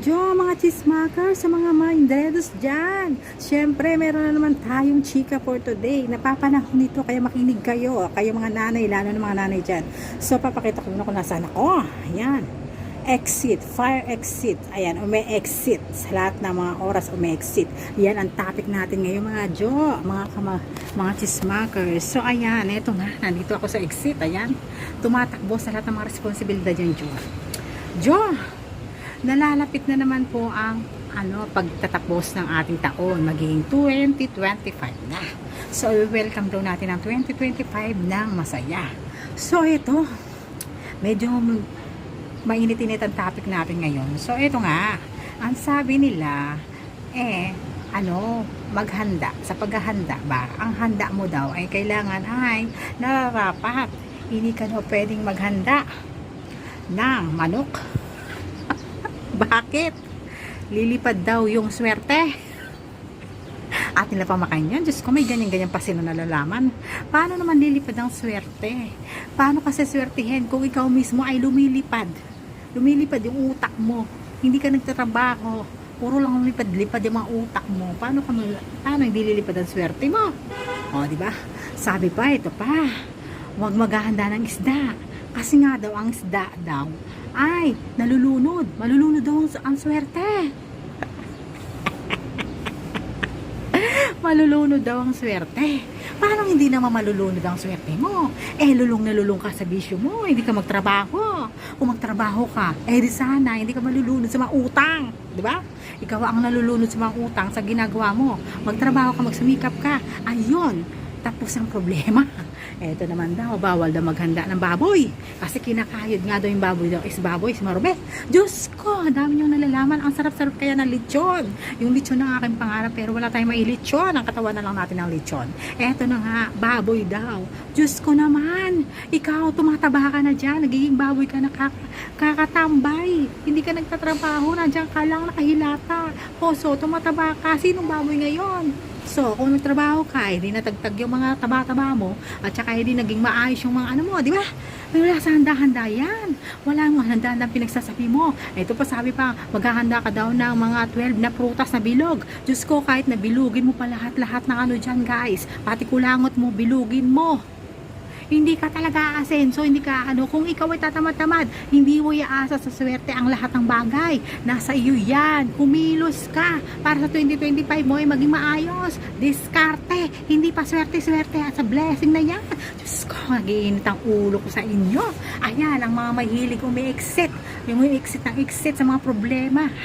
Jo, mga chismakers, sa mga mindredos dyan. Siyempre, meron na naman tayong chika for today. Napapanahon nito, kaya makinig kayo. Kayo mga nanay, lalo na mga nanay dyan. So, papakita ko muna kung nasaan ako. Ayan. Exit, fire exit. Ayan, umi-exit. Sa lahat ng mga oras, umi-exit. Yan ang topic natin ngayon, mga Jo, mga chismakers. So, ayan, eto nga. Nandito ako sa exit. Ayan. Tumatakbo sa lahat ng mga responsibilidad dyan, Jo. Jo, nalalapit na naman po ang pagtatapos ng ating taon, magiging 2025 na. So welcome daw natin ang 2025 ng masaya. So ito, medyo mainit-init ang topic natin ngayon. So ito nga, ang sabi nila maghanda. Sa paghahanda ba, ang handa mo daw ay kailangan ay nararapat. Hindi ka daw pwedeng maghanda ng manok. Bakit? Lilipad daw yung swerte. At nila pamakain yan. Diyos ko, may ganyan-ganyan pa sila nalalaman. Paano naman lilipad ang swerte? Paano kasi swertihin kung ikaw mismo ay lumilipad? Lumilipad yung utak mo. Hindi ka nagtatrabaho. Puro lang lumipad-lipad yung mga utak mo. Paano hindi lilipad ang swerte mo? O, di ba? Sabi pa, ito pa. Huwag maghahanda ng isda. Kasi nga daw, ang isda daw ay nalulunod. Malulunod daw ang swerte. Malulunod daw ang swerte. Paano hindi naman malulunod ang swerte mo? Lulong na lulong ka sa bisyo mo. Hindi ka magtrabaho. Kung magtrabaho ka, di sana hindi ka malulunod sa mga utang. Di ba? Ikaw ang nalulunod sa mga utang sa ginagawa mo. Magtrabaho ka, magsumikap ka. Ayun. Tapos ang problema. Eto naman daw, bawal daw maghanda ng baboy. Kasi kinakayod nga daw yung baboy daw is baboy, si Marube. Diyos ko, dami niyong nalalaman. Ang sarap-sarap kaya ng lechon. Yung lechon ang aking pangarap, pero wala tayong mailechon. Ang katawan na lang natin ng lechon. Eto na nga, baboy daw. Diyos ko naman, ikaw, tumataba ka na dyan. Nagiging baboy ka na kakatambay. Hindi ka nagtatrabaho, nandiyan ka lang nakahilata. So, tumataba ka. Sinong baboy ngayon? So, kung nagtrabaho ka, hindi natagtag yung mga taba-taba mo, at saka hindi naging maayos yung mga mo, di ba? Wala sa handa-handa yan. Wala nga handa-handa pinagsasabi mo. Ito pa sabi pa, maghahanda ka daw ng mga 12 na prutas na bilog. Diyos ko, kahit na bilugin mo pa lahat-lahat ng dyan, guys. Pati kulangot mo, bilugin mo. Hindi ka talaga aasenso, hindi ka kung ikaw ay tatamad-tamad, hindi mo iaasa sa swerte ang lahat ng bagay. Nasa iyo yan. Kumilos ka para sa 2025 mo ay maging maayos. Diskarte, hindi pa swerte-swerte at sa blessing na yan. Diyos ko, nag-iinit ang ulo ko sa inyo. Ayan, ang mga mahilig umi-exit. Yung exit ng exit sa mga problema.